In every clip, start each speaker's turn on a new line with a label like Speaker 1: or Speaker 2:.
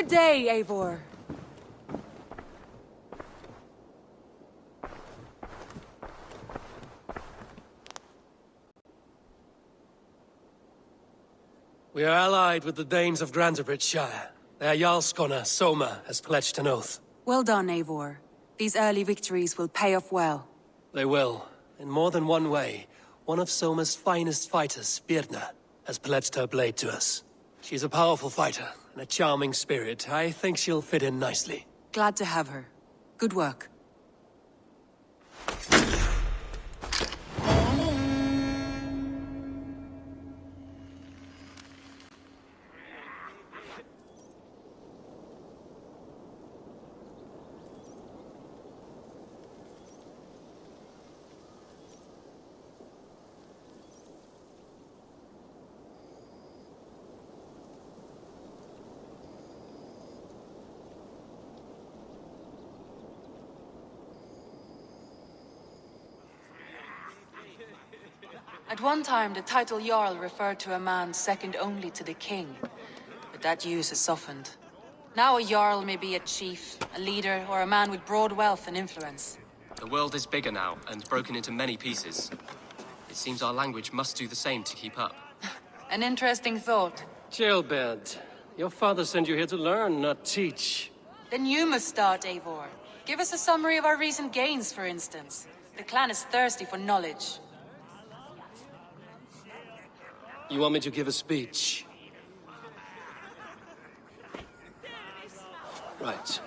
Speaker 1: Good day, Eivor.
Speaker 2: We are allied with the Danes of Grantebridgeshire. Their Jarlskona, Soma, has pledged an oath.
Speaker 1: Well done, Eivor. These early victories will pay off well.
Speaker 2: They will. In more than one way. One of Soma's finest fighters, Birna, has pledged her blade to us. She's a powerful fighter, and a charming spirit. I think she'll fit in nicely.
Speaker 1: Glad to have her. Good work. At one time, the title Jarl referred to a man second only to the king. But that use has softened. Now a Jarl may be a chief, a leader, or a man with broad wealth and influence.
Speaker 3: The world is bigger now, and broken into many pieces. It seems our language must do the same to keep up.
Speaker 1: An interesting thought.
Speaker 2: Gilbert, your father sent you here to learn, not teach.
Speaker 1: Then you must start, Eivor. Give us a summary of our recent gains, for instance. The clan is thirsty for knowledge.
Speaker 2: You want me to give a speech? Right.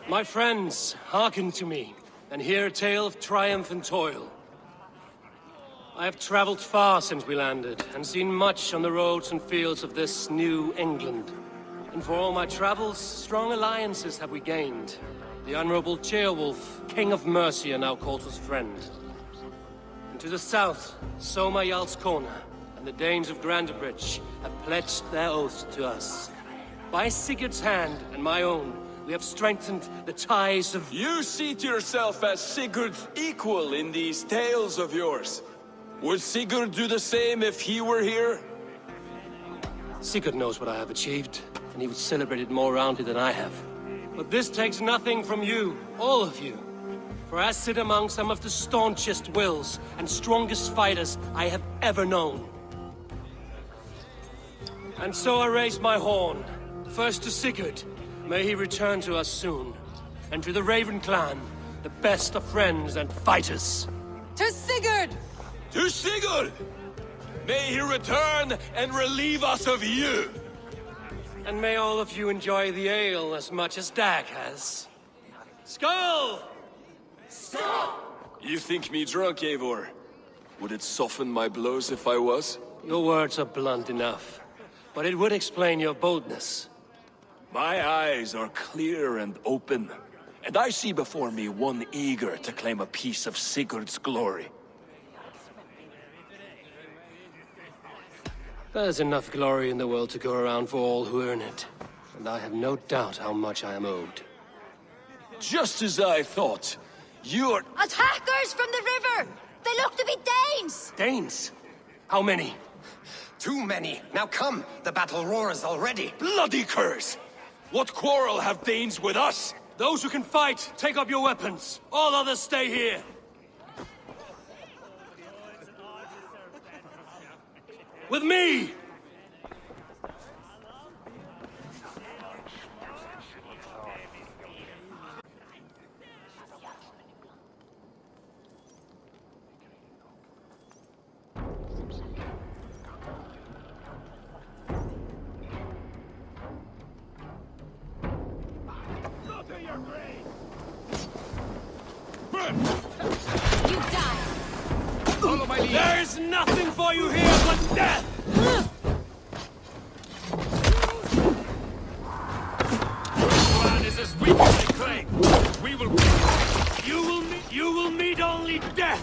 Speaker 2: My friends, hearken to me, and hear a tale of triumph and toil. I have traveled far since we landed, and seen much on the roads and fields of this new England. And for all my travels, strong alliances have we gained. The honorable Ceolwulf, King of Mercia, now calls us friend. And to the south, Soma Jarlskona and the Danes of Grantebridge have pledged their oaths to us. By Sigurd's hand and my own, we have strengthened the ties of...
Speaker 4: You seat yourself as Sigurd's equal in these tales of yours. Would Sigurd do the same if he were here?
Speaker 2: Sigurd knows what I have achieved, and he would celebrate it more roundly than I have. But this takes nothing from you, all of you. For I sit among some of the staunchest wills and strongest fighters I have ever known. And so I raise my horn, first to Sigurd, may he return to us soon, and to the Raven clan, the best of friends and fighters.
Speaker 1: To Sigurd!
Speaker 4: To Sigurd! May he return and relieve us of you!
Speaker 2: And may all of you enjoy the ale as much as Dag has. Skull!
Speaker 4: Stop! You think me drunk, Eivor? Would it soften my blows if I was?
Speaker 2: Your words are blunt enough, but it would explain your boldness.
Speaker 4: My eyes are clear and open, and I see before me one eager to claim a piece of Sigurd's glory.
Speaker 2: There's enough glory in the world to go around for all who earn it, and I have no doubt how much I am owed.
Speaker 4: Just as I thought. You're...
Speaker 5: Attackers from the river! They look to be Danes!
Speaker 2: Danes? How many?
Speaker 6: Too many. Now come, the battle roars already.
Speaker 4: Bloody curse! What quarrel have Danes with us?
Speaker 2: Those who can fight, take up your weapons. All others stay here. With me!
Speaker 5: You die!
Speaker 4: Follow my lead!
Speaker 2: There is nothing for you here but death!
Speaker 4: Plan is as weak as they claim. We will...
Speaker 2: You will meet only death!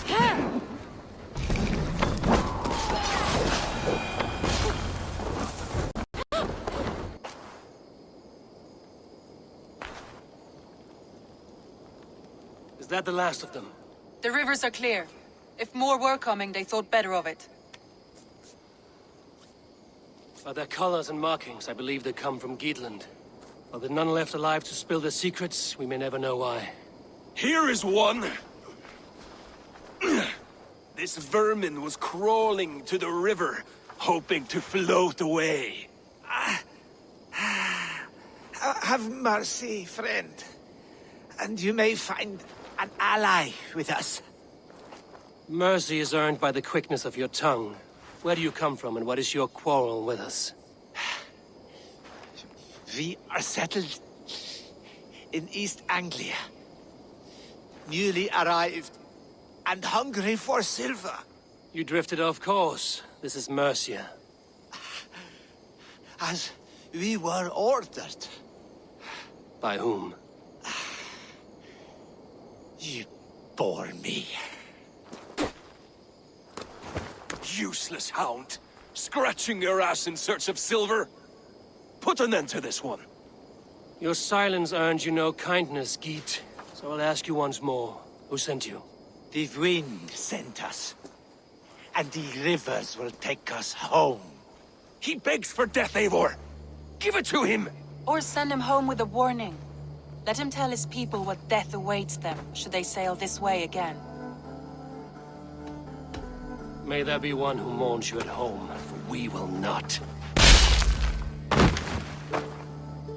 Speaker 2: Is that the last of them?
Speaker 1: The rivers are clear. If more were coming, they thought better of it.
Speaker 2: By their colors and markings, I believe they come from Geatland. While there's none left alive to spill their secrets, we may never know why.
Speaker 4: Here is one! This vermin was crawling to the river, hoping to float away.
Speaker 7: Have mercy, friend. And you may find an ally with us.
Speaker 2: Mercy is earned by the quickness of your tongue. Where do you come from, and what is your quarrel with us?
Speaker 7: We are settled in East Anglia. Newly arrived and hungry for silver.
Speaker 2: You drifted off course. This is Mercia.
Speaker 7: As we were ordered.
Speaker 2: By whom?
Speaker 7: You bore me.
Speaker 4: Useless hound! Scratching your ass in search of silver! Put an end to this one!
Speaker 2: Your silence earned you no kindness, Geet. So I'll ask you once more. Who sent you?
Speaker 7: The wind sent us. And the rivers will take us home.
Speaker 4: He begs for death, Eivor! Give it to him!
Speaker 1: Or send him home with a warning. Let him tell his people what death awaits them, should they sail this way again.
Speaker 2: May there be one who mourns you at home, for we will not.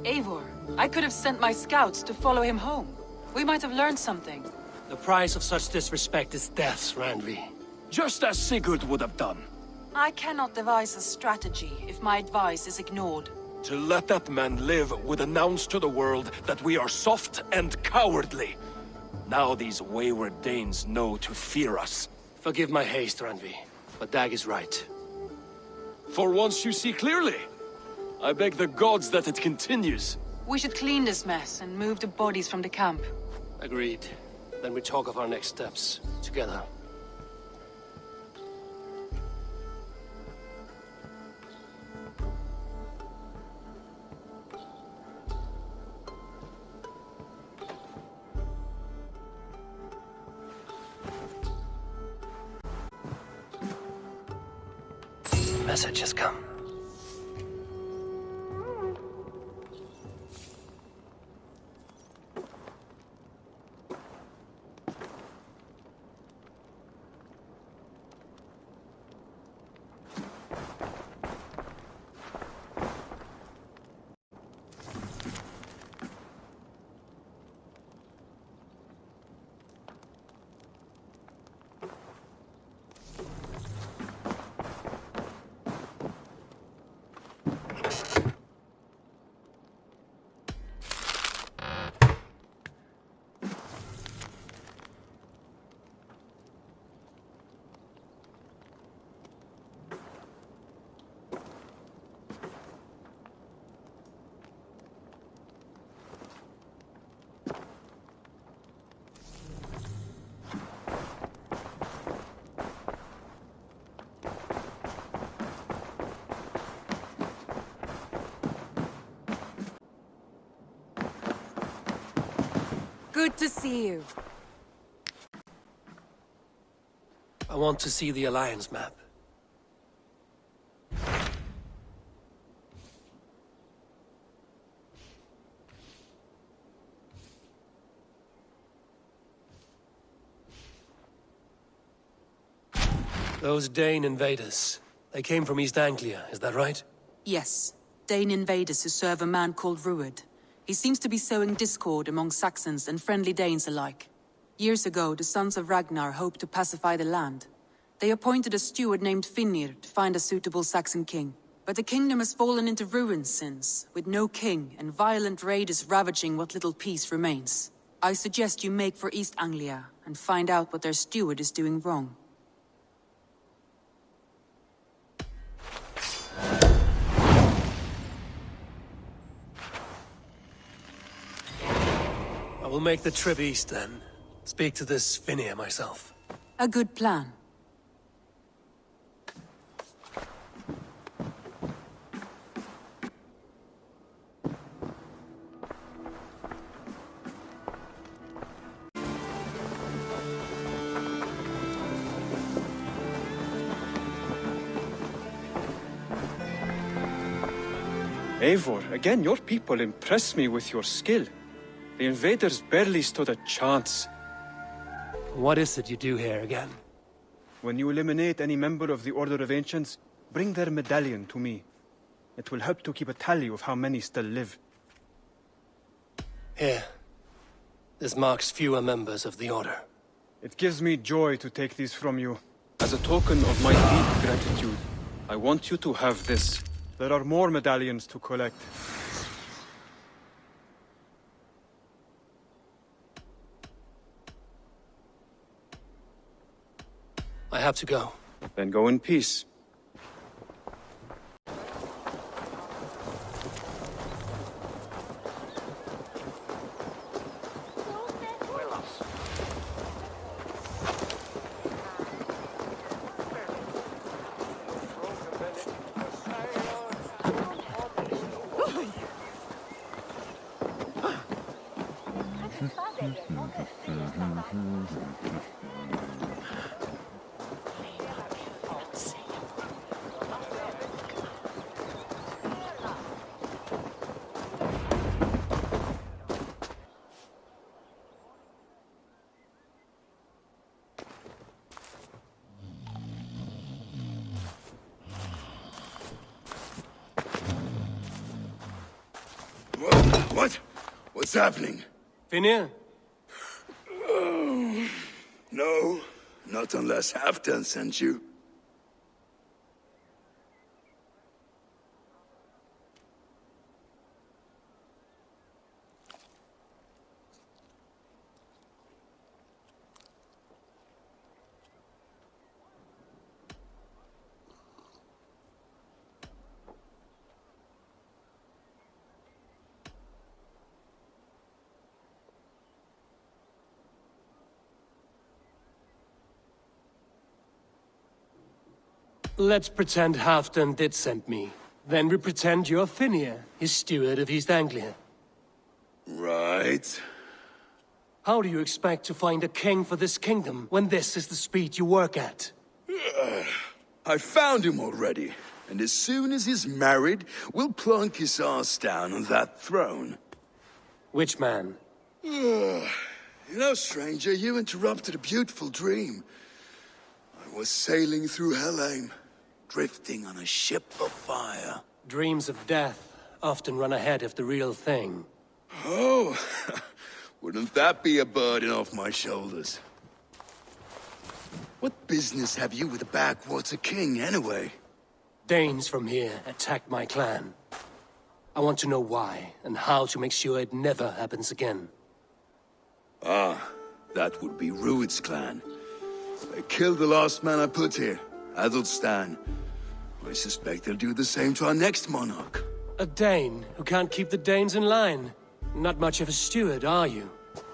Speaker 1: Eivor, I could have sent my scouts to follow him home. We might have learned something.
Speaker 2: The price of such disrespect is death, Randvi.
Speaker 4: Just as Sigurd would have done.
Speaker 1: I cannot devise a strategy if my advice is ignored.
Speaker 4: To let that man live would announce to the world that we are soft and cowardly. Now these wayward Danes know to fear us.
Speaker 2: Forgive my haste, Randvi, but Dag is right.
Speaker 4: For once you see clearly. I beg the gods that it continues.
Speaker 1: We should clean this mess and move the bodies from the camp.
Speaker 2: Agreed. Then we talk of our next steps, together. Message has come.
Speaker 1: Good to see you.
Speaker 2: I want to see the Alliance map. Those Dane invaders, they came from East Anglia, is that right?
Speaker 1: Yes, Dane invaders who serve a man called Ruud. He seems to be sowing discord among Saxons and friendly Danes alike. Years ago, the sons of Ragnar hoped to pacify the land. They appointed a steward named Finnir to find a suitable Saxon king. But the kingdom has fallen into ruins since, with no king and violent raiders ravaging what little peace remains. I suggest you make for East Anglia and find out what their steward is doing wrong.
Speaker 2: I will make the trip east then. Speak to this Finnir myself.
Speaker 1: A good plan.
Speaker 8: Eivor, again, your people impress me with your skill. The invaders barely stood a chance.
Speaker 2: What is it you do here again?
Speaker 8: When you eliminate any member of the Order of Ancients, bring their medallion to me. It will help to keep a tally of how many still live.
Speaker 2: Here. This marks fewer members of the Order.
Speaker 8: It gives me joy to take these from you. As a token of my deep gratitude, I want you to have this. There are more medallions to collect.
Speaker 2: I have to go.
Speaker 8: Then go in peace.
Speaker 9: What? What's happening?
Speaker 2: Finir?
Speaker 9: No, not unless Halfdan sent you.
Speaker 2: Let's pretend Halfdan did send me. Then we pretend you're Finir, his steward of East Anglia.
Speaker 9: Right.
Speaker 2: How do you expect to find a king for this kingdom when this is the speed you work at?
Speaker 9: I found him already. And as soon as he's married, we'll plunk his ass down on that throne.
Speaker 2: Which man?
Speaker 9: You know, stranger, you interrupted a beautiful dream. I was sailing through Helheim, drifting on a ship of fire.
Speaker 2: Dreams of death often run ahead of the real thing.
Speaker 9: Oh, wouldn't that be a burden off my shoulders? What business have you with the backwater king, anyway?
Speaker 2: Danes from here attacked my clan. I want to know why, and how to make sure it never happens again.
Speaker 9: Ah, that would be Rued's clan. They killed the last man I put here, Adelstan. I suspect they'll do the same to our next monarch.
Speaker 2: A Dane who can't keep the Danes in line. Not much of a steward, are you?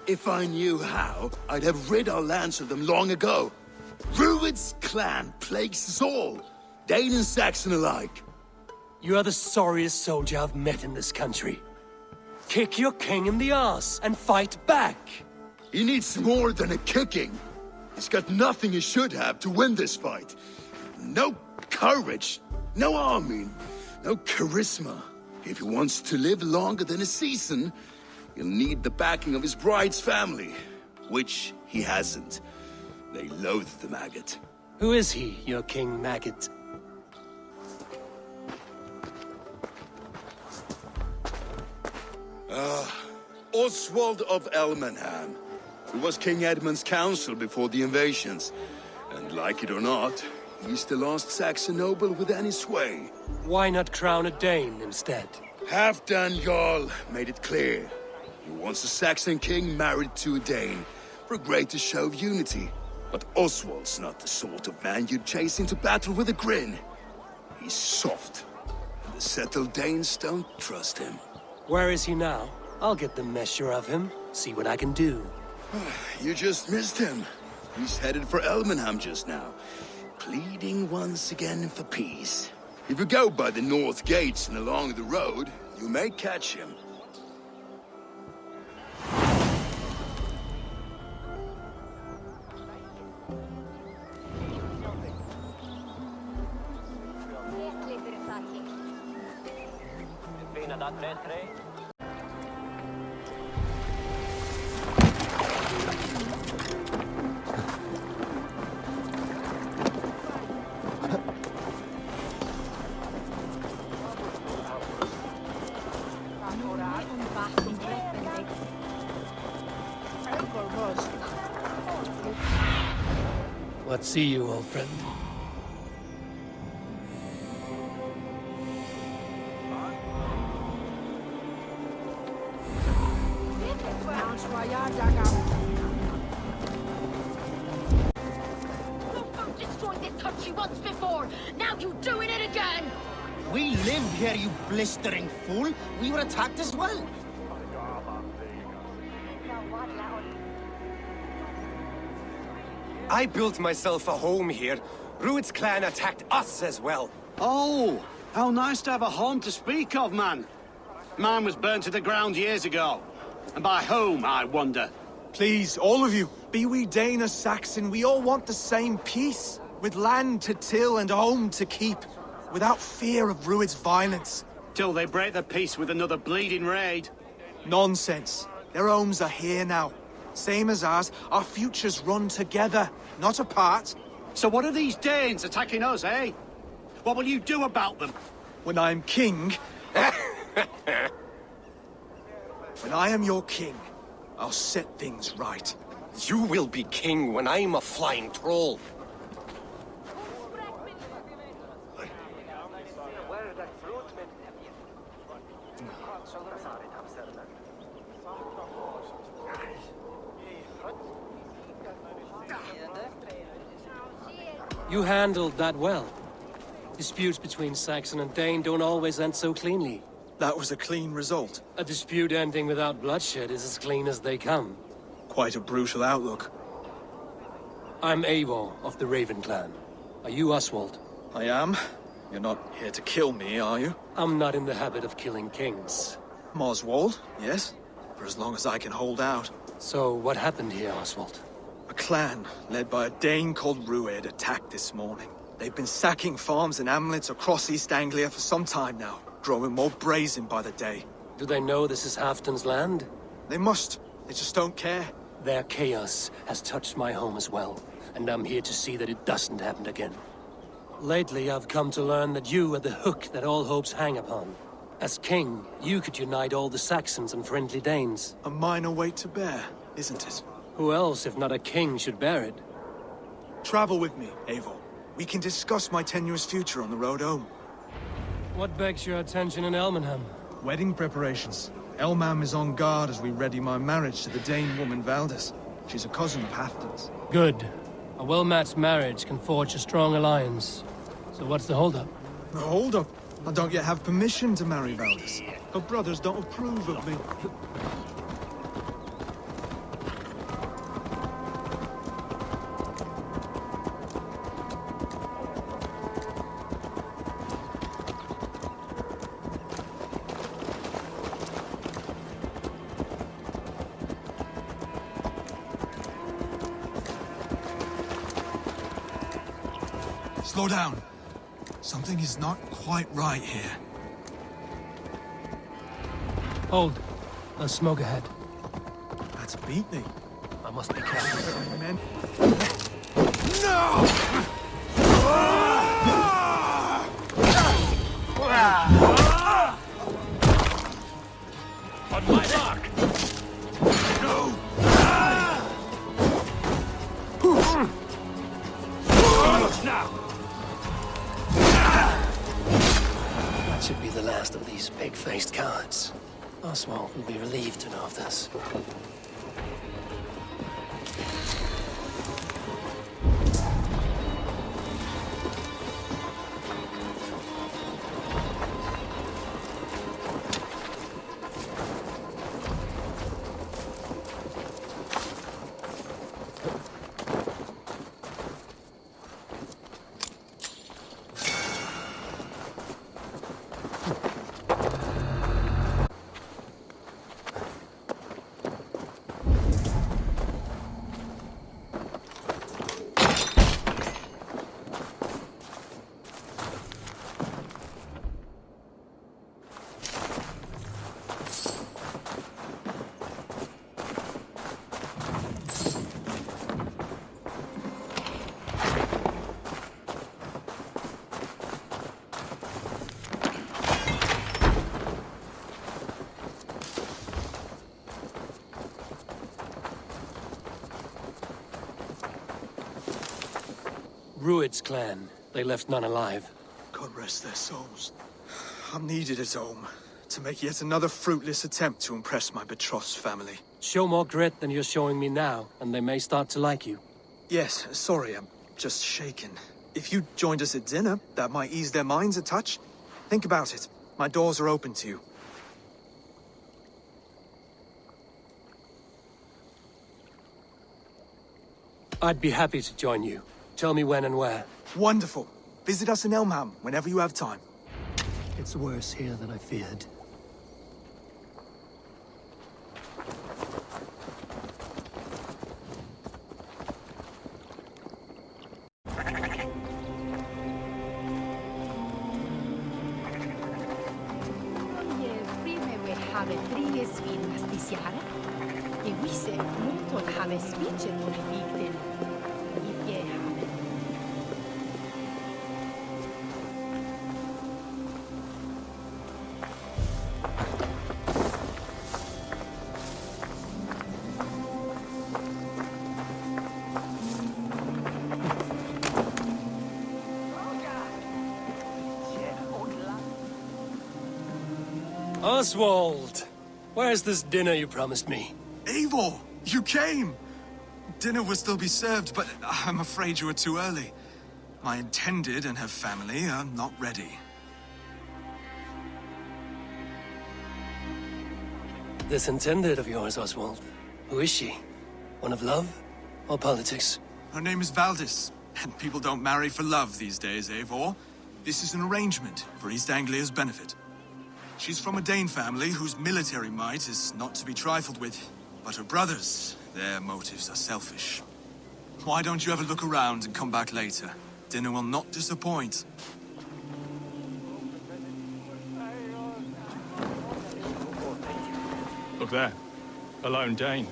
Speaker 9: If I knew how, I'd have rid our lands of them long ago. Rued's clan plagues us all, Dane and Saxon alike.
Speaker 2: You are the sorriest soldier I've met in this country. Kick your king in the arse and fight back!
Speaker 9: He needs more than a kicking. He's got nothing he should have to win this fight. No courage, no army, no charisma. If he wants to live longer than a season, he'll need the backing of his bride's family, which he hasn't. They loathe the maggot.
Speaker 2: Who is he, your King Maggot?
Speaker 9: Oswald of Elmenham. He was King Edmund's counsel before the invasions. And like it or not, he's the last Saxon noble with any sway.
Speaker 2: Why not crown a Dane instead?
Speaker 9: Halfdan Jarl made it clear. He wants a Saxon king married to a Dane, for a greater show of unity. But Oswald's not the sort of man you'd chase into battle with a grin. He's soft, and the settled Danes don't trust him.
Speaker 2: Where is he now? I'll get the measure of him, see what I can do.
Speaker 9: You just missed him. He's headed for Elmenham just now, pleading once again for peace. If you go by the north gates and along the road, you may catch him.
Speaker 2: What see you, old friend?
Speaker 5: Destroyed this country once before. Now you doing it again.
Speaker 10: We live here, you blistering fool. We were attacked as well.
Speaker 6: I built myself a home here. Rued's clan attacked us as well.
Speaker 10: Oh, how nice to have a home to speak of, man. Mine was burnt to the ground years ago. And by whom, I wonder?
Speaker 7: Please, all of you, be we Dane or Saxon, we all want the same peace. With land to till and home to keep. Without fear of Rued's violence.
Speaker 10: Till they break the peace with another bleeding raid.
Speaker 7: Nonsense. Their homes are here now. Same as ours, our futures run together, not apart.
Speaker 10: So what are these Danes attacking us, eh? What will you do about them?
Speaker 7: When I'm king... when I am your king, I'll set things right.
Speaker 6: You will be king when I'm a flying troll.
Speaker 2: You handled that well. Disputes between Saxon and Dane don't always end so cleanly.
Speaker 7: That was a clean result.
Speaker 2: A dispute ending without bloodshed is as clean as they come.
Speaker 7: Quite a brutal outlook.
Speaker 2: I'm Eivor of the Raven clan. Are you Oswald?
Speaker 7: I am. You're not here to kill me, are you?
Speaker 2: I'm not in the habit of killing kings.
Speaker 7: Oswald, yes. For as long as I can hold out.
Speaker 2: So what happened here, Oswald?
Speaker 7: A clan, led by a Dane called Rued, attacked this morning. They've been sacking farms and hamlets across East Anglia for some time now, growing more brazen by the day.
Speaker 2: Do they know this is Halfton's land?
Speaker 7: They must. They just don't care.
Speaker 2: Their chaos has touched my home as well, and I'm here to see that it doesn't happen again. Lately, I've come to learn that you are the hook that all hopes hang upon. As king, you could unite all the Saxons and friendly Danes.
Speaker 7: A minor weight to bear, isn't it?
Speaker 2: Who else, if not a king, should bear it?
Speaker 7: Travel with me, Eivor. We can discuss my tenuous future on the road home.
Speaker 2: What begs your attention in Elmenham?
Speaker 7: Wedding preparations. Elmam is on guard as we ready my marriage to the Dane woman Valdis. She's a cousin of Halfton's.
Speaker 2: Good. A well-matched marriage can forge a strong alliance. So what's the holdup?
Speaker 7: No, hold up. I don't yet have permission to marry Valdis. Her brothers don't approve of me. Slow down. Something is not quite right here.
Speaker 2: Hold. There's smoke ahead.
Speaker 7: That's beatnik.
Speaker 2: I must be careful.
Speaker 7: Men. No!
Speaker 4: On my mark!
Speaker 7: No!
Speaker 4: Now!
Speaker 2: That should be the last of these pig-faced cowards. Oswald will be relieved to know of this. Rued's clan. They left none alive.
Speaker 7: God rest their souls. I'm needed at home to make yet another fruitless attempt to impress my betrothed's family.
Speaker 2: Show more grit than you're showing me now, and they may start to like you.
Speaker 7: Yes, sorry, I'm just shaken. If you joined us at dinner, that might ease their minds a touch. Think about it. My doors are open to you.
Speaker 2: I'd be happy to join you. Tell me when and where.
Speaker 7: Wonderful. Visit us in Elmham whenever you have time.
Speaker 2: It's worse here than I feared. Oswald! Where's this dinner you promised me?
Speaker 7: Eivor, you came! Dinner will still be served, but I'm afraid you are too early. My intended and her family are not ready.
Speaker 2: This intended of yours, Oswald. Who is she? One of love or politics?
Speaker 7: Her name is Valdis, and people don't marry for love these days, Eivor. This is an arrangement for East Anglia's benefit. She's from a Dane family whose military might is not to be trifled with. But her brothers, their motives are selfish. Why don't you have a look around and come back later? Dinner will not disappoint.
Speaker 11: Look there. A lone Dane.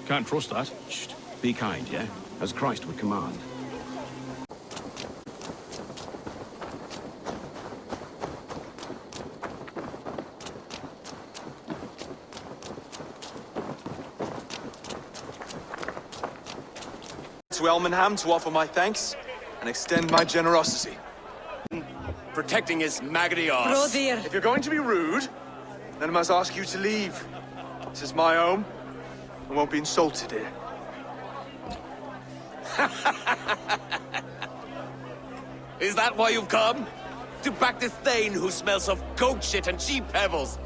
Speaker 11: Can't trust that.
Speaker 12: Shh. Be kind, yeah? As Christ would command.
Speaker 7: To Elmenham to offer my thanks and extend my generosity.
Speaker 4: Protecting his maggoty arse.
Speaker 7: If you're going to be rude, then I must ask you to leave. This is my home. I won't be insulted here.
Speaker 4: Is that why you've come? To back this Thane who smells of goat shit and sheep pebbles?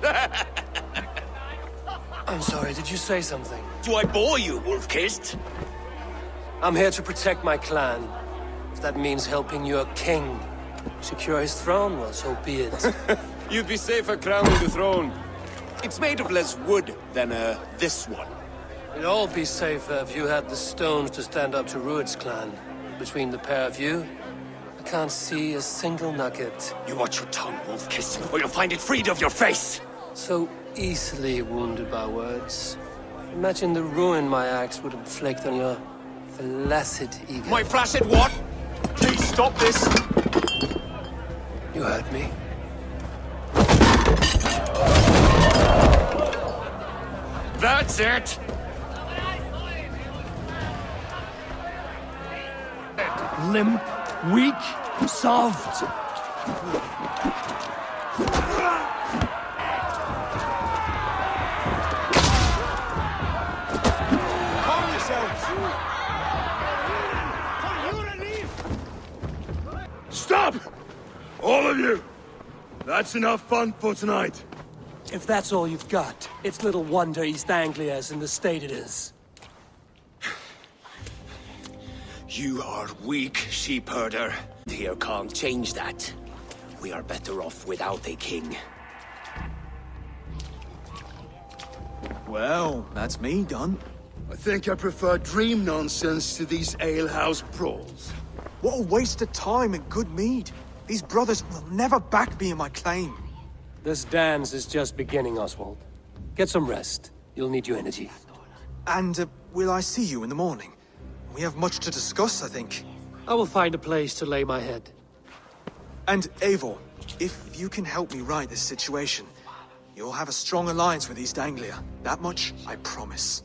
Speaker 2: I'm sorry, did you say something?
Speaker 4: Do I bore you, wolf-kissed?
Speaker 2: I'm here to protect my clan. If that means helping your king secure his throne, well, so be it.
Speaker 4: You'd be safer crowning the throne. It's made of less wood than, this one.
Speaker 2: We'd all be safer if you had the stones to stand up to Rued's clan. Between the pair of you, I can't see a single nugget.
Speaker 4: You watch your tongue, wolf-kiss, or you'll find it freed of your face!
Speaker 2: So easily wounded by words. Imagine the ruin my axe would inflict on your flaccid ego.
Speaker 4: My flaccid what? Please stop this!
Speaker 2: You heard me.
Speaker 4: That's it!
Speaker 2: Limp, weak, soft.
Speaker 9: Calm yourselves! Stop! All of you! That's enough fun for tonight.
Speaker 2: If that's all you've got, it's little wonder East Anglia is in the state it is.
Speaker 4: You are weak, sheep herder. Here can't change that. We are better off without a king.
Speaker 7: Well, that's me done.
Speaker 9: I think I prefer dream nonsense to these alehouse brawls.
Speaker 7: What a waste of time and good mead. These brothers will never back me in my claim.
Speaker 2: This dance is just beginning, Oswald. Get some rest. You'll need your energy.
Speaker 7: And will I see you in the morning? We have much to discuss, I think.
Speaker 2: I will find a place to lay my head.
Speaker 7: And Eivor, if you can help me right this situation, you'll have a strong alliance with East Anglia. That much, I promise.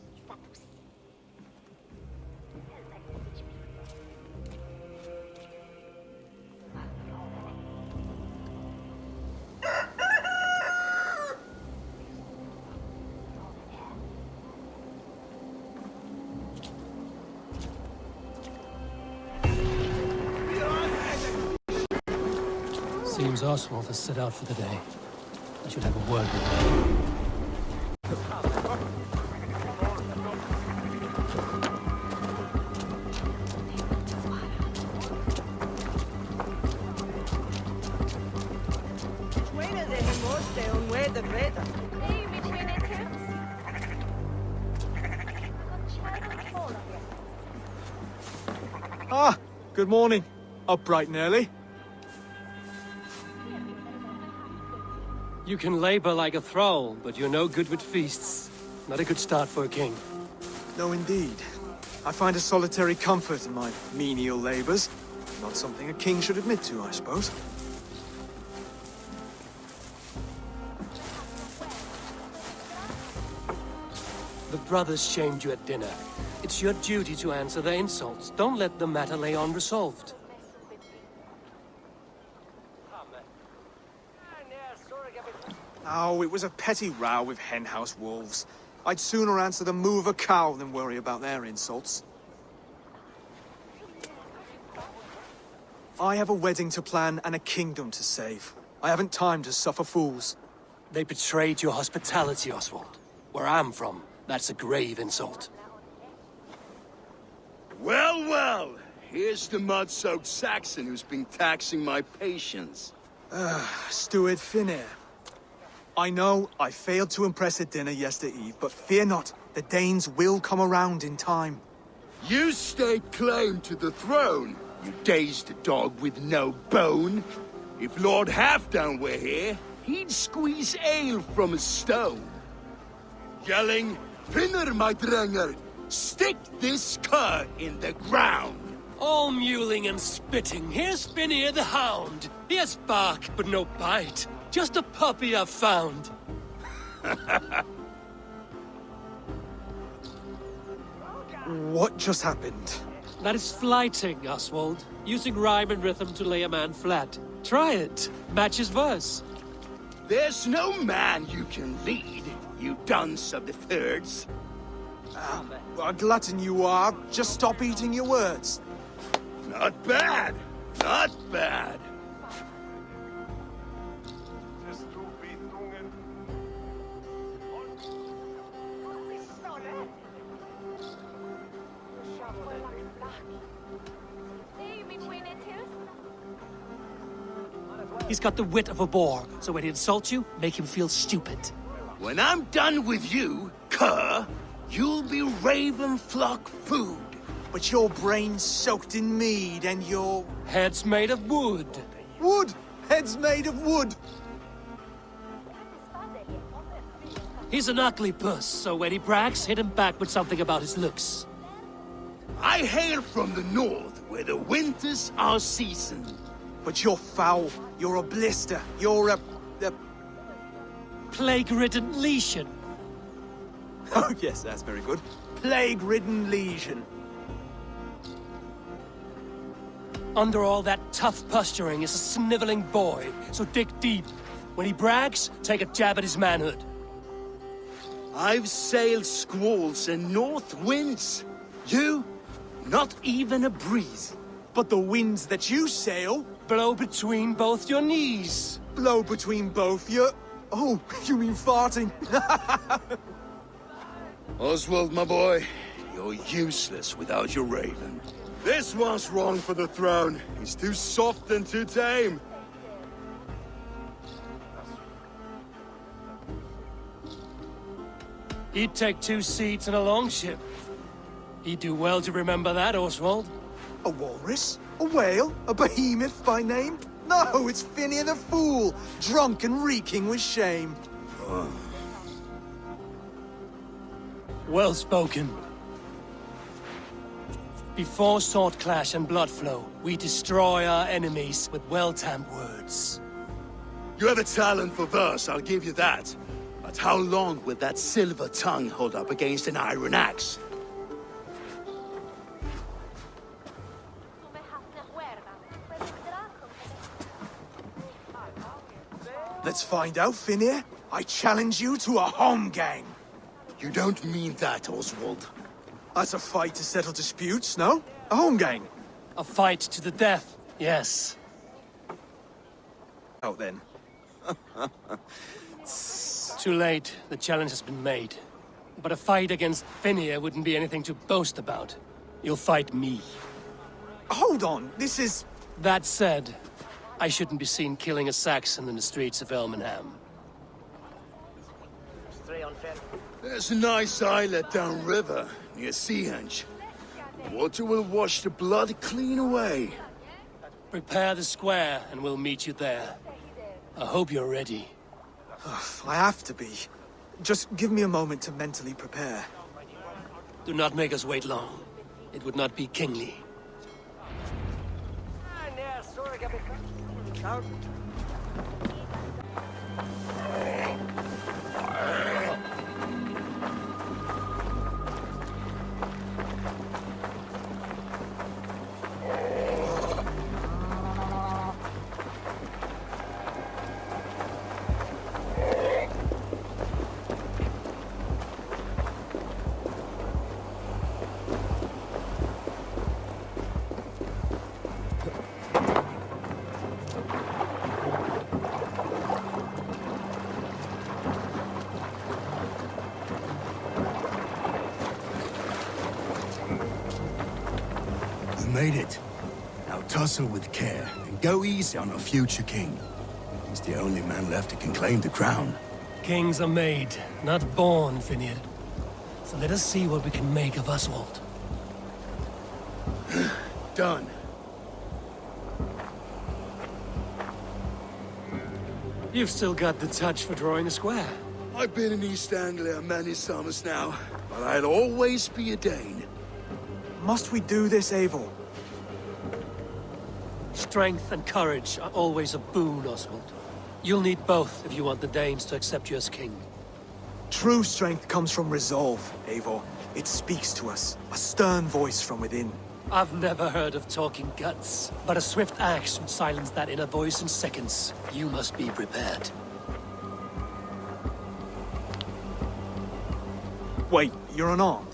Speaker 2: Seems Oswald has set out for the day. I should have a word with him.
Speaker 7: Ah, good morning. Up bright and early.
Speaker 2: You can labor like a thrall, but you're no good with feasts. Not a good start for a king.
Speaker 7: No, indeed. I find a solitary comfort in my menial labors. Not something a king should admit to, I suppose.
Speaker 2: The brothers shamed you at dinner. It's your duty to answer their insults. Don't let the matter lay unresolved.
Speaker 7: Oh, it was a petty row with henhouse wolves. I'd sooner answer the moo of a cow than worry about their insults. I have a wedding to plan and a kingdom to save. I haven't time to suffer fools.
Speaker 2: They betrayed your hospitality, Oswald. Where I'm from, that's a grave insult.
Speaker 9: Well, well. Here's the mud-soaked Saxon who's been taxing my patience.
Speaker 7: Steward Finnair. I know I failed to impress at dinner yestereve, but fear not, the Danes will come around in time.
Speaker 9: You stake claim to the throne, you dazed dog with no bone. If Lord Halfdan were here, he'd squeeze ale from a stone. Yelling, Finner, my drenger, stick this cur in the ground.
Speaker 2: All mewling and spitting, here's Finnear the hound. He has bark, but no bite. Just a puppy I've found.
Speaker 7: What just happened?
Speaker 2: That is flighting, Oswald. Using rhyme and rhythm to lay a man flat. Try it. Match his verse.
Speaker 9: There's no man you can lead, you dunce of the thirds.
Speaker 7: A glutton you are. Just stop eating your words.
Speaker 9: Not bad. Not bad.
Speaker 2: He's got the wit of a boar, so when he insults you, make him feel stupid.
Speaker 9: When I'm done with you, cur, you'll be raven flock food.
Speaker 7: But your brain's soaked in mead and your...
Speaker 2: Head's made of wood.
Speaker 7: Wood! Head's made of wood!
Speaker 2: He's an ugly puss, so when he brags, hit him back with something about his looks.
Speaker 9: I hail from the north, where the winters are seasoned.
Speaker 7: But you're foul. You're a blister. You're a...
Speaker 2: Plague-ridden lesion.
Speaker 7: Oh, yes, that's very good. Plague-ridden lesion.
Speaker 2: Under all that tough posturing is a sniveling boy, so dig deep. When he brags, take a jab at his manhood.
Speaker 9: I've sailed squalls and north winds. You, not even a breeze.
Speaker 7: But the winds that you sail...
Speaker 2: Blow between both your knees.
Speaker 7: Blow between both your... Oh, you mean farting?
Speaker 9: Oswald, my boy, you're useless without your raven. This one's wrong for the throne. He's too soft and too tame.
Speaker 2: He'd take 2 seats in a longship. He'd do well to remember that, Oswald.
Speaker 7: A walrus? A whale? A behemoth by name? No, it's Finnear the Fool, drunk and reeking with shame.
Speaker 2: Well spoken. Before sword clash and blood flow, we destroy our enemies with well-timed words.
Speaker 9: You have a talent for verse, I'll give you that. But how long will that silver tongue hold up against an iron axe?
Speaker 7: Let's find out, Finnear. I challenge you to a home gang.
Speaker 9: You don't mean that, Oswald.
Speaker 7: That's a fight to settle disputes, no? A home gang.
Speaker 2: A fight to the death, yes.
Speaker 7: out then.
Speaker 2: Too late. The challenge has been made. But a fight against Finnear wouldn't be anything to boast about. You'll fight me.
Speaker 7: Hold on, this is...
Speaker 2: That said, I shouldn't be seen killing a Saxon in the streets of Elmenham.
Speaker 9: There's a nice islet downriver, near Seahenge. Water will wash the blood clean away.
Speaker 2: Prepare the square, and we'll meet you there. I hope you're ready.
Speaker 7: I have to be. Just give me a moment to mentally prepare.
Speaker 2: Do not make us wait long. It would not be kingly.
Speaker 9: Made it. Now tussle with care, and go easy on our future king. He's the only man left who can claim the crown.
Speaker 2: Kings are made, not born, Finnear. So let us see what we can make of Oswald.
Speaker 9: Done.
Speaker 2: You've still got the touch for drawing a square.
Speaker 9: I've been in East Anglia many summers now, but I'll always be a Dane.
Speaker 7: Must we do this, Eivor?
Speaker 2: Strength and courage are always a boon, Oswald. You'll need both if you want the Danes to accept you as king.
Speaker 7: True strength comes from resolve, Eivor. It speaks to us, a stern voice from within.
Speaker 2: I've never heard of talking guts, but a swift axe would silence that inner voice in seconds. You must be prepared.
Speaker 7: Wait, you're unarmed?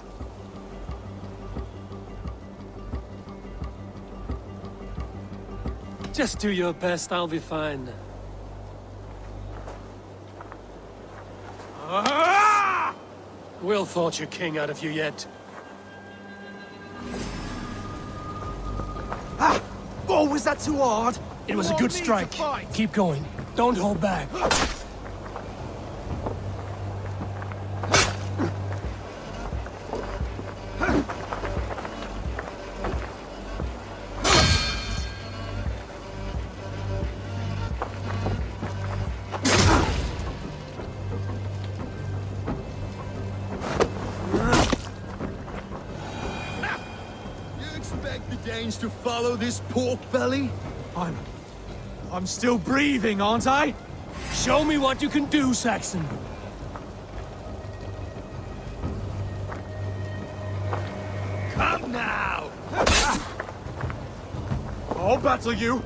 Speaker 2: Just do your best, I'll be fine. We'll thought your king out of you yet.
Speaker 7: Ah! Oh, was that too hard?
Speaker 2: It was a good strike. Keep going. Don't hold back.
Speaker 9: To follow this pork belly?
Speaker 7: I'm still breathing, aren't I?
Speaker 2: Show me what you can do, Saxon.
Speaker 9: Come now!
Speaker 7: I'll battle you.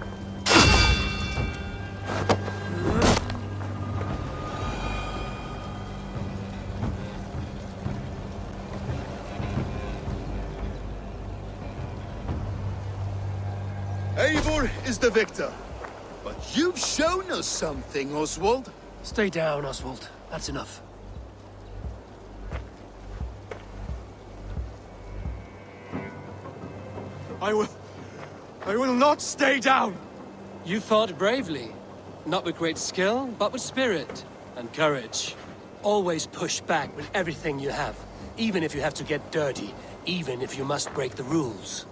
Speaker 9: Eivor is the victor. But you've shown us something, Oswald.
Speaker 2: Stay down, Oswald. That's enough.
Speaker 7: I will not stay down!
Speaker 2: You fought bravely. Not with great skill, but with spirit and courage. Always push back with everything you have. Even if you have to get dirty. Even if you must break the rules.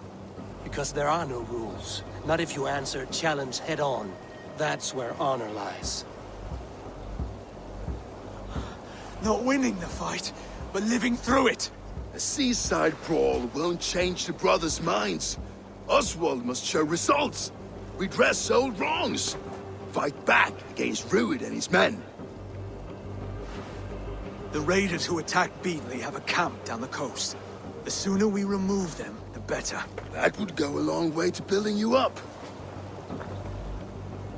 Speaker 2: Because there are no rules. Not if you answer a challenge head-on. That's where honor lies.
Speaker 7: Not winning the fight, but living through it.
Speaker 9: A seaside brawl won't change the brothers' minds. Oswald must show results. Redress old wrongs. Fight back against Rued and his men.
Speaker 7: The raiders who attacked Beatley have a camp down the coast. The sooner we remove them, the better.
Speaker 9: That would go a long way to building you up.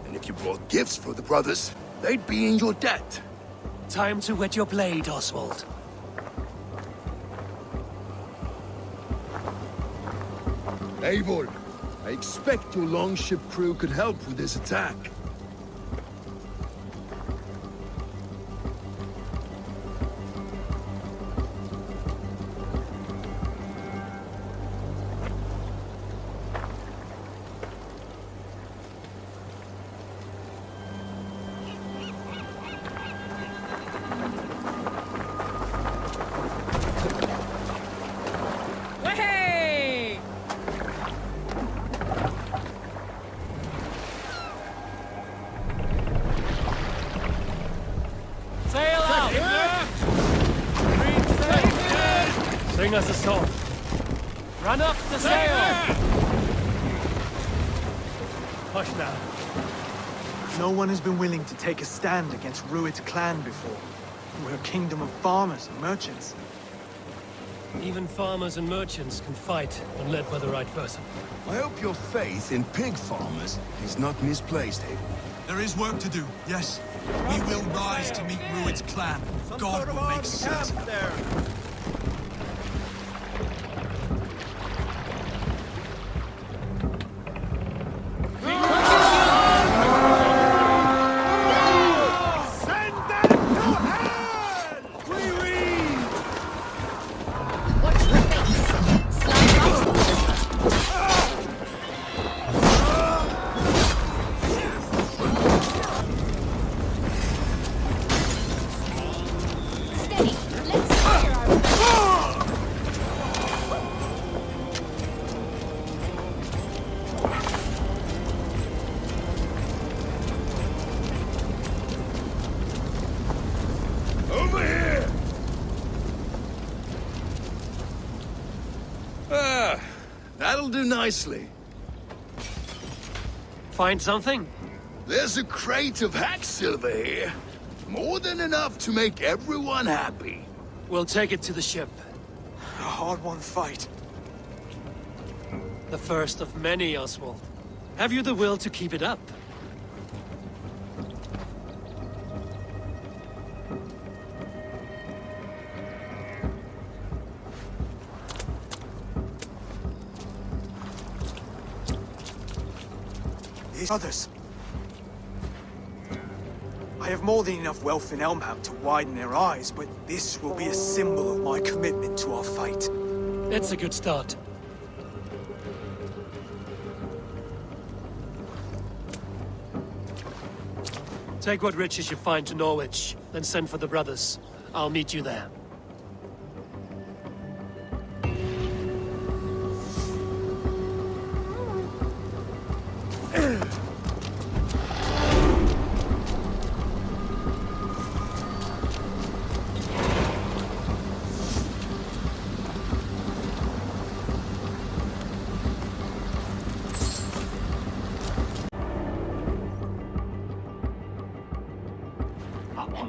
Speaker 9: And if you brought gifts for the brothers, they'd be in your debt.
Speaker 2: Time to wet your blade, Oswald.
Speaker 9: Eivor, I expect your longship crew could help with this attack.
Speaker 2: Bring us a sword. Run up the sail! Push now.
Speaker 13: No one has been willing to take a stand against Rued's clan before. We're a kingdom of farmers and merchants.
Speaker 2: Even farmers and merchants can fight when led by the right person.
Speaker 9: I hope your faith in pig farmers is not misplaced, Abel.
Speaker 7: There is work to do, yes. We will rise to meet Rued's clan. God will make certain.
Speaker 9: That'll do nicely.
Speaker 2: Find something?
Speaker 9: There's a crate of hack silver here. More than enough to make everyone happy.
Speaker 2: We'll take it to the ship.
Speaker 13: A hard-won fight.
Speaker 2: The first of many, Oswald. Have you the will to keep it up?
Speaker 13: These others. I have more than enough wealth in Elmham to widen their eyes, but this will be a symbol of my commitment to our fight.
Speaker 2: It's a good start. Take what riches you find to Norwich, then send for the brothers. I'll meet you there.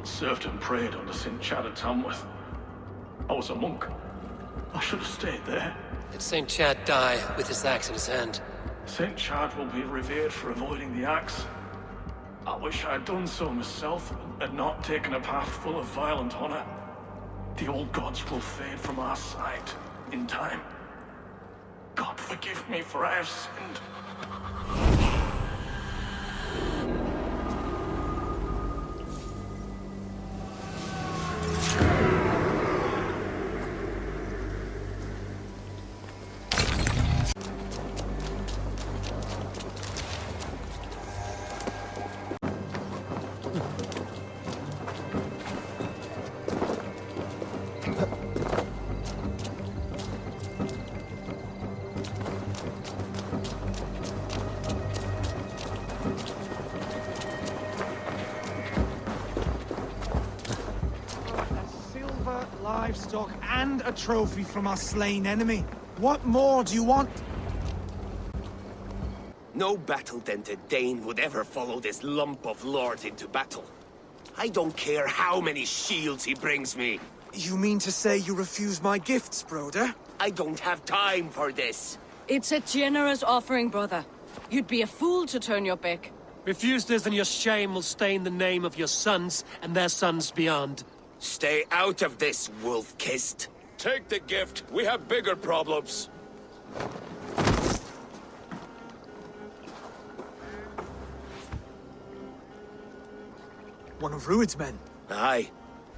Speaker 14: Served and prayed under St. Chad at Tamworth. I was a monk. I should have stayed there.
Speaker 2: Did St. Chad die with his axe in his hand?
Speaker 14: St. Chad will be revered for avoiding the axe. I wish I had done so myself and not taken a path full of violent honor. The old gods will fade from our sight in time. God forgive me for I have sinned.
Speaker 13: Livestock and a trophy from our slain enemy. What more do you want?
Speaker 6: No battle-dented Dane would ever follow this lump of lord into battle. I don't care how many shields he brings me.
Speaker 13: You mean to say you refuse my gifts, broder?
Speaker 6: I don't have time for this.
Speaker 15: It's a generous offering, brother. You'd be a fool to turn your back.
Speaker 2: Refuse this and your shame will stain the name of your sons and their sons beyond.
Speaker 6: Stay out of this, wolf-kissed.
Speaker 4: Take the gift. We have bigger problems.
Speaker 13: One of Rued's men.
Speaker 6: Aye.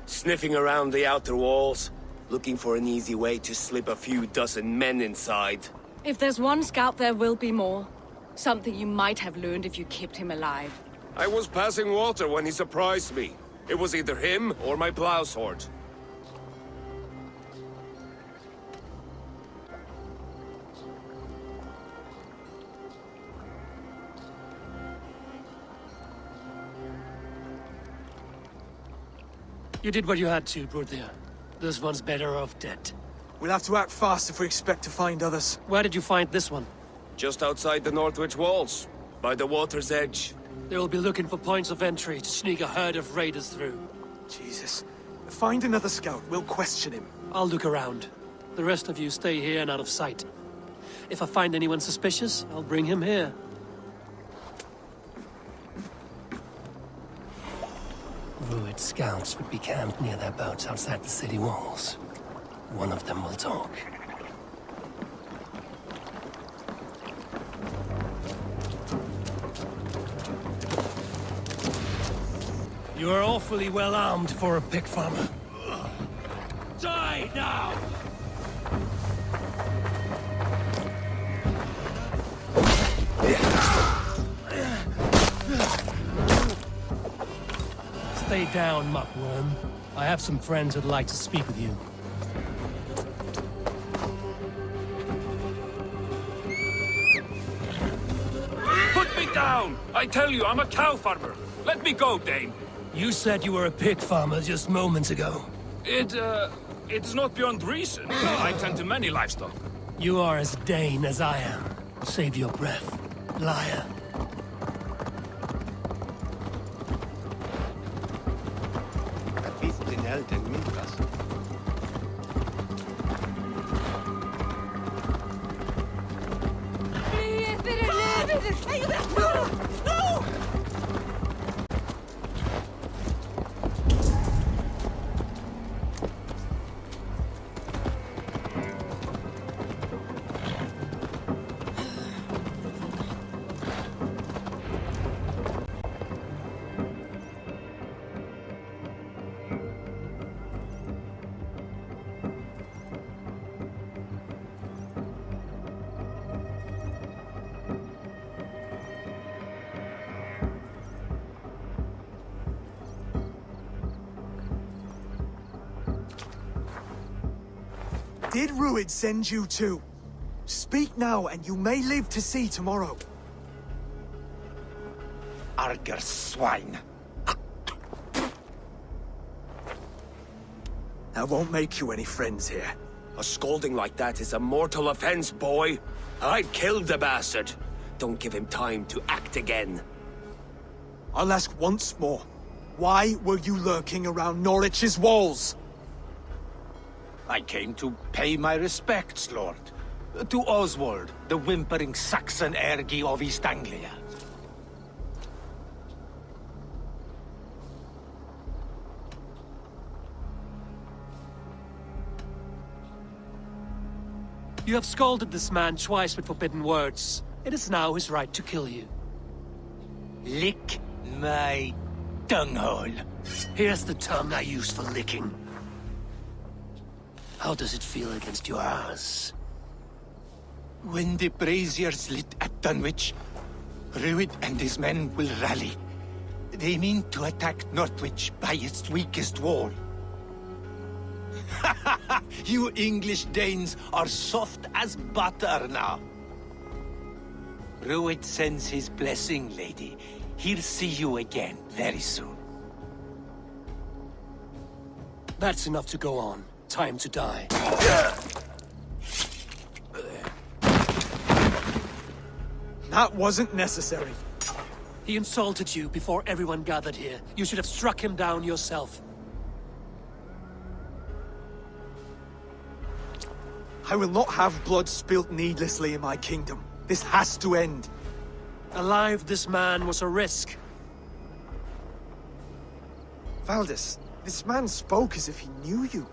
Speaker 6: Sniffing around the outer walls. Looking for an easy way to slip a few dozen men inside.
Speaker 15: If there's one scout, there will be more. Something you might have learned if you kept him alive.
Speaker 4: I was passing water when he surprised me. It was either him or my plow sword.
Speaker 2: You did what you had to, brother. This one's better off dead.
Speaker 13: We'll have to act fast if we expect to find others.
Speaker 2: Where did you find this one?
Speaker 4: Just outside the Northwich walls, by the water's edge.
Speaker 2: They will be looking for points of entry to sneak a herd of raiders through.
Speaker 13: Jesus. Find another scout. We'll question him.
Speaker 2: I'll look around. The rest of you stay here and out of sight. If I find anyone suspicious, I'll bring him here. Ruid scouts would be camped near their boats outside the city walls. One of them will talk. You are awfully well armed for a pig farmer. Die now! Stay down, muckworm. I have some friends who'd like to speak with you.
Speaker 4: Put me down! I tell you, I'm a cow farmer. Let me go, Dane.
Speaker 2: You said you were a pig farmer just moments ago.
Speaker 4: It's not beyond reason. I tend to many livestock.
Speaker 2: You are as Dane as I am. Save your breath, liar.
Speaker 13: Did Ruid send you too? Speak now, and you may live to see tomorrow.
Speaker 6: Arger swine.
Speaker 13: That won't make you any friends here.
Speaker 6: A scolding like that is a mortal offense, boy. I'd kill the bastard. Don't give him time to act again.
Speaker 13: I'll ask once more. Why were you lurking around Norwich's walls?
Speaker 16: I came to pay my respects, Lord. To Oswald, the whimpering Saxon ergi of East Anglia.
Speaker 2: You have scolded this man twice with forbidden words. It is now his right to kill you.
Speaker 16: Lick my dunghole.
Speaker 2: Here's the tongue I use for licking. How does it feel against your ass?
Speaker 16: When the braziers lit at Dunwich, Ruid and his men will rally. They mean to attack Northwich by its weakest wall. You English Danes are soft as butter now. Ruid sends his blessing, lady. He'll see you again very soon.
Speaker 2: That's enough to go on. Time to die.
Speaker 13: That wasn't necessary.
Speaker 2: He insulted you before everyone gathered here. You should have struck him down yourself.
Speaker 13: I will not have blood spilt needlessly in my kingdom. This has to end.
Speaker 2: Alive, this man was a risk.
Speaker 13: Valdis, this man spoke as if he knew you.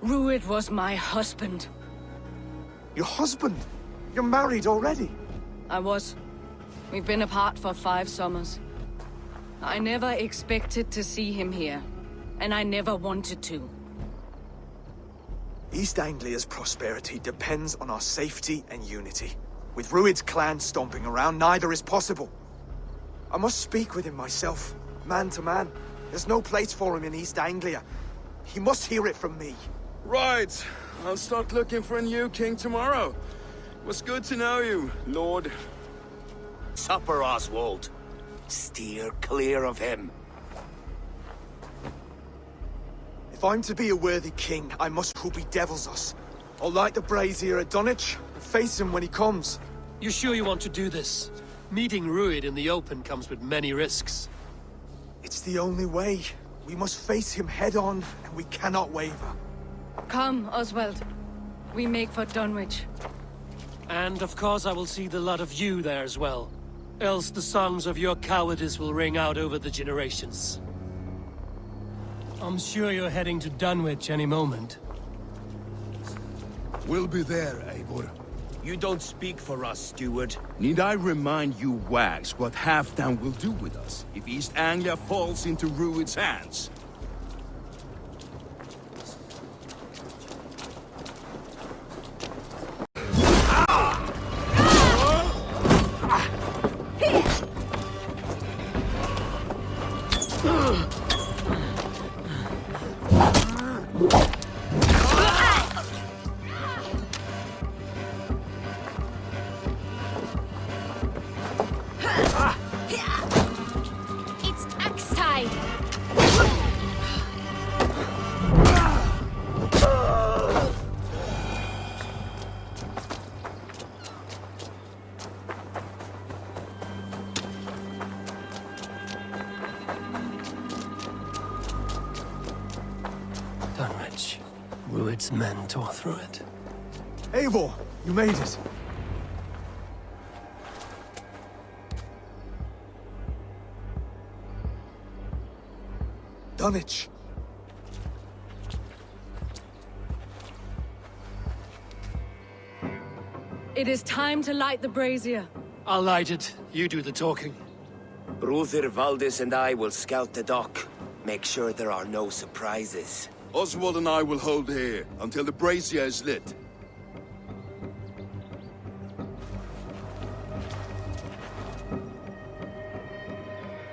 Speaker 15: Ruid was my husband.
Speaker 13: Your husband? You're married already?
Speaker 15: I was. We've been apart for 5 summers. I never expected to see him here, and I never wanted to.
Speaker 13: East Anglia's prosperity depends on our safety and unity. With Ruid's clan stomping around, neither is possible. I must speak with him myself, man to man. There's no place for him in East Anglia. He must hear it from me.
Speaker 4: Right. I'll start looking for a new king tomorrow. It was good to know you, Lord.
Speaker 6: Supper, Oswald. Steer clear of him.
Speaker 13: If I'm to be a worthy king, I must who bedevils us. I'll light the brazier at Dunwich and face him when he comes.
Speaker 2: You sure you want to do this? Meeting Ruid in the open comes with many risks.
Speaker 13: It's the only way. We must face him head on, and we cannot waver.
Speaker 15: Come, Oswald. We make for Dunwich.
Speaker 2: And of course I will see the lot of you there as well. Else the songs of your cowardice will ring out over the generations. I'm sure you're heading to Dunwich any moment.
Speaker 9: We'll be there, Eivor.
Speaker 6: You don't speak for us, steward.
Speaker 9: Need I remind you wags what Halfdan will do with us if East Anglia falls into Ruid's hands?
Speaker 5: It's axe time!
Speaker 2: Dunwich. Ruid's men tore through it.
Speaker 13: Eivor, you made it. Dunwich.
Speaker 15: It is time to light the brazier.
Speaker 2: I'll light it. You do the talking.
Speaker 6: Brother Valdis and I will scout the dock. Make sure there are no surprises.
Speaker 9: Oswald and I will hold here until the brazier is lit.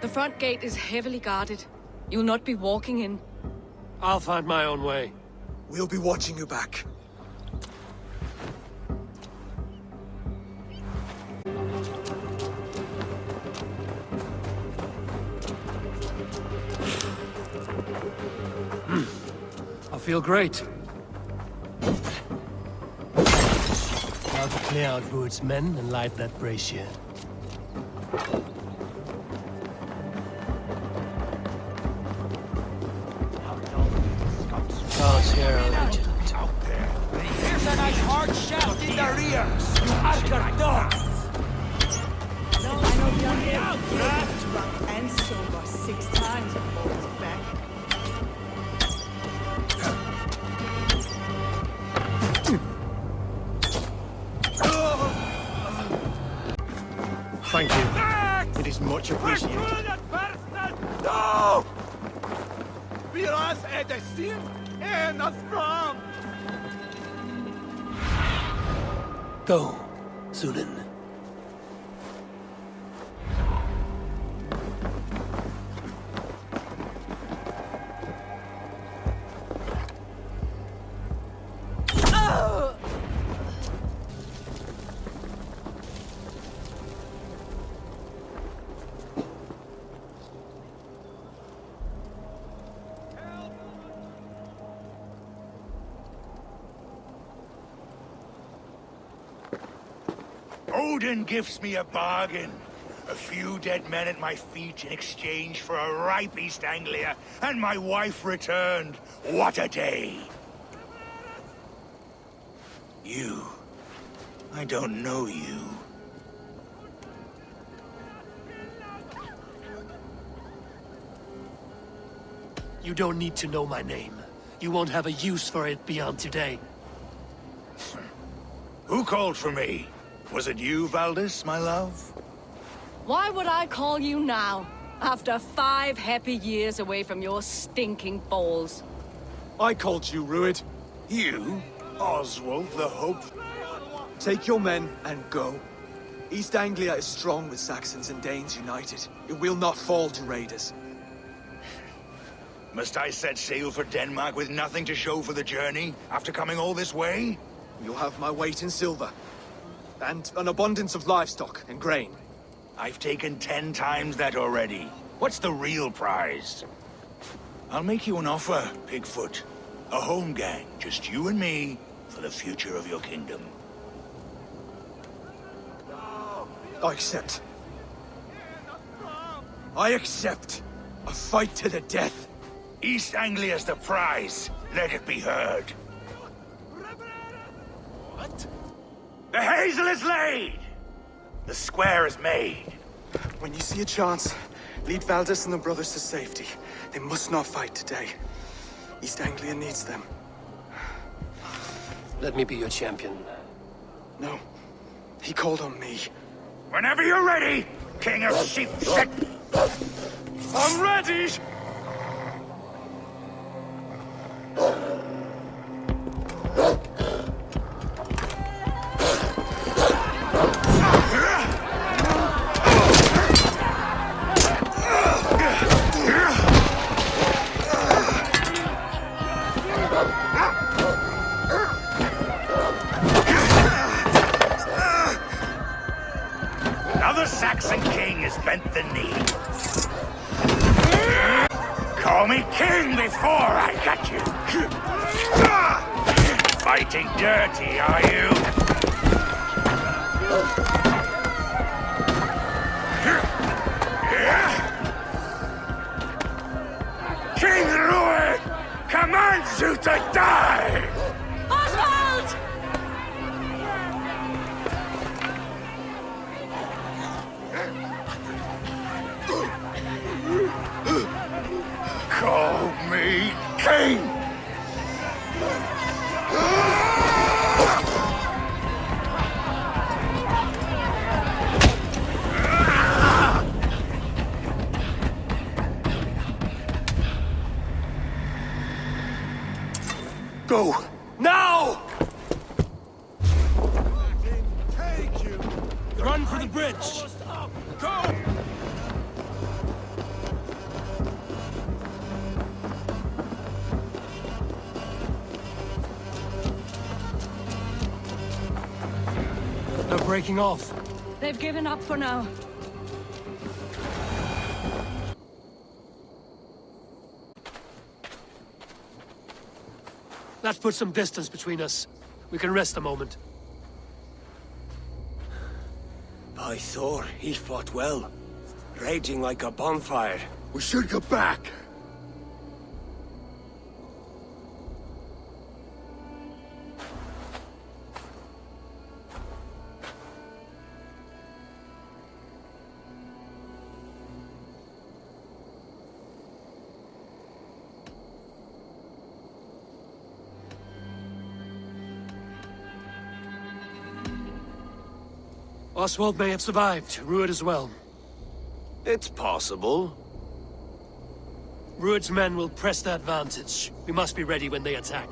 Speaker 15: The front gate is heavily guarded. You'll not be walking in.
Speaker 2: I'll find my own way.
Speaker 13: We'll be watching you back.
Speaker 2: I feel great. Now to clear out Ruid's men and light that brazier. Guards here are vigilant.
Speaker 17: Here's a nice hard shaft in their ears! You archer dogs!
Speaker 18: I know young here. Drunk and sober 6 times before it's back.
Speaker 2: Thank you. It is much appreciated.
Speaker 17: No! Wir oss er det sin en of from!
Speaker 2: Go, Sunan.
Speaker 17: Odin gives me a bargain. A few dead men at my feet in exchange for a ripe East Anglia, and my wife returned. What a day! You. I don't know you.
Speaker 2: You don't need to know my name. You won't have a use for it beyond today.
Speaker 17: Who called for me? Was it you, Valdis, my love?
Speaker 15: Why would I call you now, after 5 happy years away from your stinking balls?
Speaker 13: I called you, Ruid.
Speaker 17: You? Oswald the Hope?
Speaker 13: Take your men and go. East Anglia is strong with Saxons and Danes united. It will not fall to raiders.
Speaker 17: Must I set sail for Denmark with nothing to show for the journey, after coming all this way?
Speaker 13: You'll have my weight in silver. And an abundance of livestock and grain.
Speaker 17: I've taken 10 times that already. What's the real prize? I'll make you an offer, Pigfoot. A home gang, just you and me, for the future of your kingdom.
Speaker 13: I accept. I accept. A fight to the death.
Speaker 17: East Anglia's the prize. Let it be heard. What? The hazel is laid! The square is made.
Speaker 13: When you see a chance, lead Valdis and the brothers to safety. They must not fight today. East Anglia needs them.
Speaker 2: Let me be your champion.
Speaker 13: No. He called on me.
Speaker 17: Whenever you're ready, King of Sheep Shit!
Speaker 13: I'm ready!
Speaker 17: Now the Saxon king has bent the knee. Call me king before I got you. Fighting dirty, are you? King Rued commands you to die!
Speaker 5: Oswald!
Speaker 17: Call me king!
Speaker 2: Go! Now!
Speaker 17: Take you!
Speaker 2: Run for the bridge!
Speaker 17: Go!
Speaker 2: No breaking off.
Speaker 15: They've given up for now.
Speaker 2: Let's put some distance between us. We can rest a moment.
Speaker 6: By Thor, he fought well. Raging like a bonfire.
Speaker 9: We should go back.
Speaker 2: Oswald may have survived, Rued as well.
Speaker 6: It's possible.
Speaker 2: Rued's men will press the advantage. We must be ready when they attack.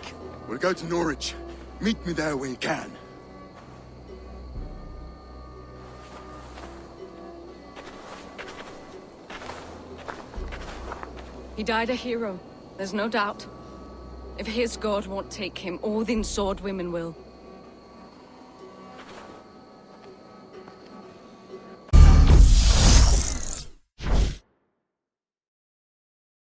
Speaker 9: We'll go to Norwich. Meet me there when you can.
Speaker 15: He died a hero, there's no doubt. If his god won't take him, all the sword women will.